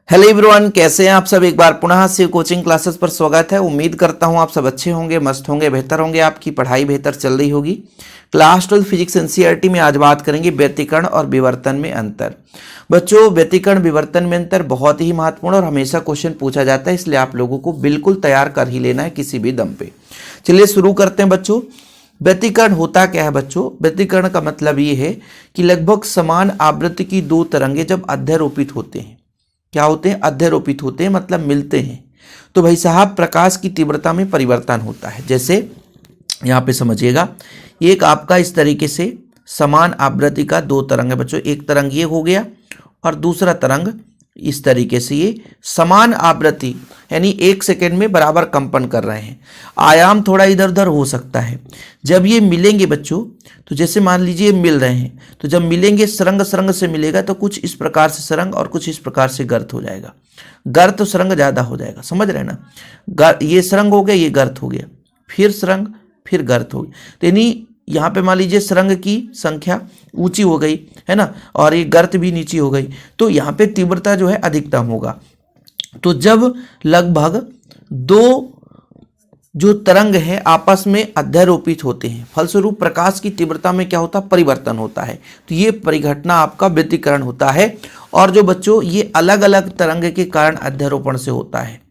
Hello everyone, कैसे हैं आप सब। एक बार पुनः शिव कोचिंग क्लासेस पर स्वागत है। उम्मीद करता हूं आप सब अच्छे होंगे, मस्त होंगे, बेहतर होंगे, आपकी पढ़ाई बेहतर चल रही होगी। क्लास 12 फिजिक्स एनसीईआरटी में आज बात करेंगे व्यतिकरण और विवर्तन में अंतर। बच्चों, व्यतिकरण विवर्तन में अंतर बहुत ही महत्वपूर्ण और हमेशा क्वेश्चन पूछा जाता है, इसलिए आप लोगों को बिल्कुल तैयार कर ही लेना है किसी भी दम पे। चलिए शुरू करते हैं बच्चों। व्यतिकरण होता क्या है बच्चों? व्यतिकरण का मतलब ये है कि लगभग समान आवृत्ति की दो तरंगे जब अध्यारोपित होते हैं, क्या होते हैं? अध्यारोपित होते हैं, मतलब मिलते हैं, तो भाई साहब प्रकाश की तीव्रता में परिवर्तन होता है। जैसे यहाँ पे समझिएगा, एक आपका इस तरीके से समान आवृत्ति का दो तरंग है बच्चों। एक तरंग ये हो गया और दूसरा तरंग इस तरीके से, ये समान आवृत्ति यानी 1 सेकेंड में बराबर कंपन कर रहे हैं। आयाम थोड़ा इधर उधर हो सकता है। जब ये मिलेंगे बच्चों, तो जैसे मान लीजिए मिल रहे हैं, तो जब मिलेंगे सरंग सरंग से मिलेगा तो कुछ इस प्रकार से सरंग और कुछ इस प्रकार से गर्त हो जाएगा। गर्त तो सरंग ज़्यादा हो जाएगा, समझ रहे हैं ना। ये सरंग हो गया, ये गर्त हो गया, फिर सरंग, फिर गर्त हो गया। तो यानी यहाँ पे मान लीजिए सरंग की संख्या ऊंची हो गई है ना, और ये गर्त भी नीची हो गई, तो यहाँ पे तीव्रता जो है अधिकतम होगा। तो जब लगभग दो जो तरंग है आपस में अध्यारोपित होते हैं, फलस्वरूप प्रकाश की तीव्रता में क्या होता है? परिवर्तन होता है। तो ये परिघटना आपका व्यतिकरण होता है। और जो बच्चों ये अलग अलग तरंग के कारण अध्यारोपण से होता है,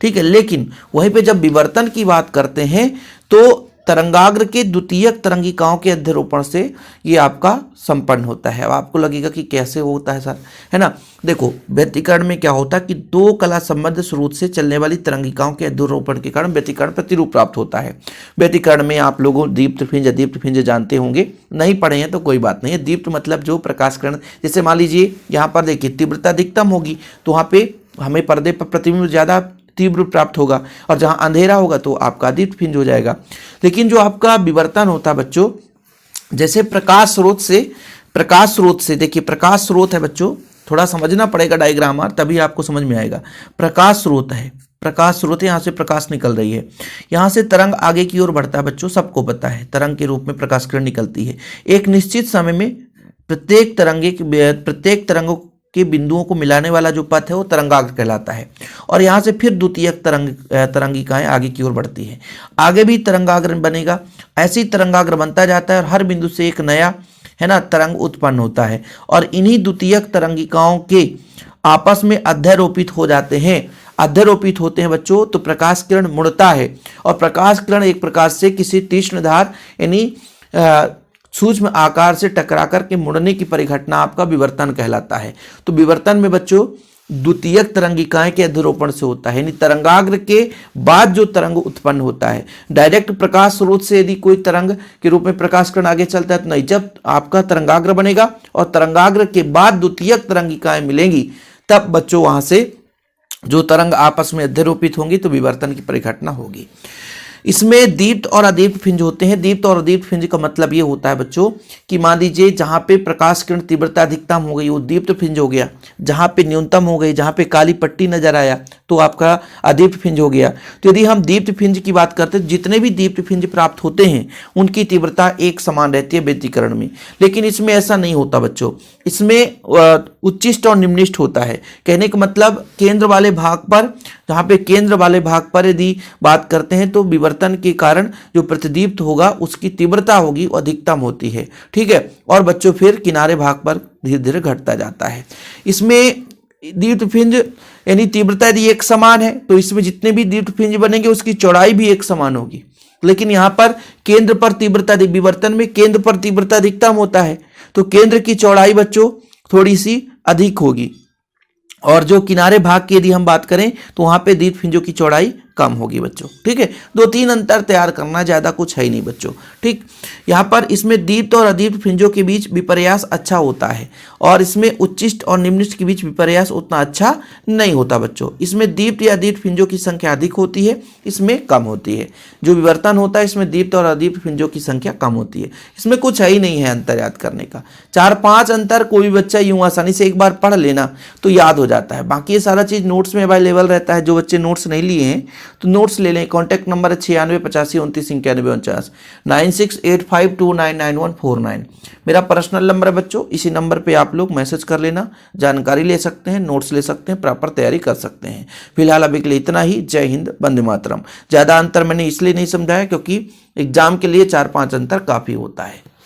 ठीक है। लेकिन वहीं पे जब विवर्तन की बात करते हैं तो तरंगाग्र के द्वितीयक तरंगिकाओं के अध्यारोपण से ये आपका संपन्न होता है। अब आपको लगेगा कि कैसे होता है सर, है ना। देखो, व्यतिकरण में क्या होता है कि दो कला संबद्ध स्रोत से चलने वाली तरंगिकाओं के अध्यारोपण के कारण व्यतिकरण प्रतिरूप प्राप्त होता है। व्यतिकरण में आप लोगों दीप्तपुंज अदीप्तपुंज जानते होंगे, नहीं पढ़े हैं तो कोई बात नहीं है। दीप्त मतलब जो प्रकाशकरण, जैसे मान लीजिए यहाँ पर देखिए तीव्रता अधिकतम होगी तो वहाँ पे हमें पर्दे पर प्रतिबिंब ज़्यादा तीव्र प्राप्त होगा, और जहां अंधेरा होगा तो आपका दीप्तपुंज हो जाएगा। लेकिन जो आपका विवर्तन होता है बच्चों, जैसे प्रकाश स्रोत से देखिए, प्रकाश स्रोत है बच्चों, थोड़ा समझना पड़ेगा डायग्राम, तभी आपको समझ में आएगा। प्रकाश स्रोत है, प्रकाश स्रोत है, यहाँ से प्रकाश निकल रही है, यहाँ से तरंग आगे की ओर बढ़ता है बच्चों, सबको पता है तरंग के रूप में प्रकाश किरण निकलती है। एक निश्चित समय में प्रत्येक तरंगों के बिंदुओं को मिलाने वाला जो पथ है वो तरंगाग्र कहलाता है। और यहाँ से फिर द्वितीयक तरंगिकाएं आगे की ओर बढ़ती है, आगे भी तरंगाग्र बनेगा। ऐसी तरंगाग्र बनता जाता है और हर बिंदु से एक नया, है ना, तरंग उत्पन्न होता है। और इन्हीं द्वितीयक तरंगिकाओं के आपस में अध्यारोपित हो जाते हैं। अध्यारोपित होते हैं बच्चों तो प्रकाश किरण मुड़ता है, और प्रकाश किरण एक प्रकार से किसी तीक्ष्ण धार यानी सूक्ष्म आकार से टकरा करके मुड़ने की परिघटना आपका विवर्तन कहलाता है। तो विवर्तन में बच्चों द्वितीयक तरंगिकाएं के अध्यारोपण से होता है, यानी तरंगाग्र के बाद जो तरंग उत्पन्न होता है। डायरेक्ट प्रकाश स्रोत से यदि कोई तरंग के रूप में प्रकाश किरण आगे चलता है तो नहीं, जब आपका तरंगाग्र बनेगा और तरंगाग्र के बाद द्वितीयक तरंगिकाएं मिलेंगी, तब बच्चों वहां से जो तरंग आपस में अध्यारोपित होंगी तो विवर्तन की परिघटना होगी। इसमें दीप्त और अदीप्त पुंज होते हैं। दीप्त और अदीप्त पुंज का मतलब ये होता है बच्चों कि मान लीजिए जहाँ पे प्रकाश किरण तीव्रता अधिकतम हो गई वो दीप्त पुंज हो गया, जहाँ पे न्यूनतम हो गई, जहाँ पे काली पट्टी नजर आया तो आपका अदीप्त पुंज हो गया। तो यदि हम दीप्त पुंज की बात करते हैं, जितने भी दीप्त पुंज प्राप्त होते हैं उनकी तीव्रता एक समान रहती है व्यतिकरण में। लेकिन इसमें ऐसा नहीं होता बच्चों, इसमें उच्चिष्ट और निम्निष्ठ होता है। कहने का मतलब केंद्र वाले भाग पर, जहाँ पे केंद्र वाले भाग पर यदि बात करते हैं तो विवर्तन के कारण जो प्रतिदीप्त होगा उसकी तीव्रता होगी वो अधिकतम होती है, ठीक है। और बच्चों फिर किनारे भाग पर धीरे धीरे घटता जाता है। इसमें दीप्तपुंज यानी तीव्रता यदि एक समान है तो इसमें जितने भी दीप्तपुंज बनेंगे उसकी चौड़ाई भी एक समान होगी। लेकिन यहाँ पर केंद्र पर तीव्रता, विवर्तन में केंद्र पर तीव्रता अधिकतम होता है तो केंद्र की चौड़ाई बच्चों थोड़ी सी अधिक होगी, और जो किनारे भाग की यदि हम बात करें तो वहां पे दीप्तपुंजों की चौड़ाई कम होगी बच्चों, ठीक है। 2-3 अंतर तैयार करना, ज्यादा कुछ है ही नहीं बच्चों, ठीक। यहाँ पर इसमें दीप्त और अदीप्त पुंजों के बीच विपर्यास अच्छा होता है, और इसमें उच्चिष्ट और निम्निष्ठ के बीच विपर्यास उतना अच्छा नहीं होता बच्चों। इसमें दीप्त या अदीप्त पुंजों की संख्या अधिक होती है, इसमें कम होती है। जो विवर्तन होता है इसमें दीप्त और अदीप्त पुंजों की संख्या कम होती है। इसमें कुछ है ही नहीं है अंतर याद करने का। 4-5 अंतर कोई भी बच्चा यूं आसानी से एक बार पढ़ लेना तो याद हो जाता है। बाकी ये सारा चीज नोट्स में अवेलेबल रहता है। जो बच्चे नोट्स नहीं लिए हैं तो नोट्स ले लें। कॉन्टैक्ट नंबर है 9685299149, 9685299149 मेरा पर्सनल नंबर है बच्चों। इसी नंबर पे आप लोग मैसेज कर लेना, जानकारी ले सकते हैं, नोट्स ले सकते हैं, प्रॉपर तैयारी कर सकते हैं। फिलहाल अभी के लिए इतना ही। जय हिंद, वंदे मातरम। ज़्यादा अंतर मैंने इसलिए नहीं समझाया क्योंकि एग्जाम के लिए 4-5 अंतर काफ़ी होता है।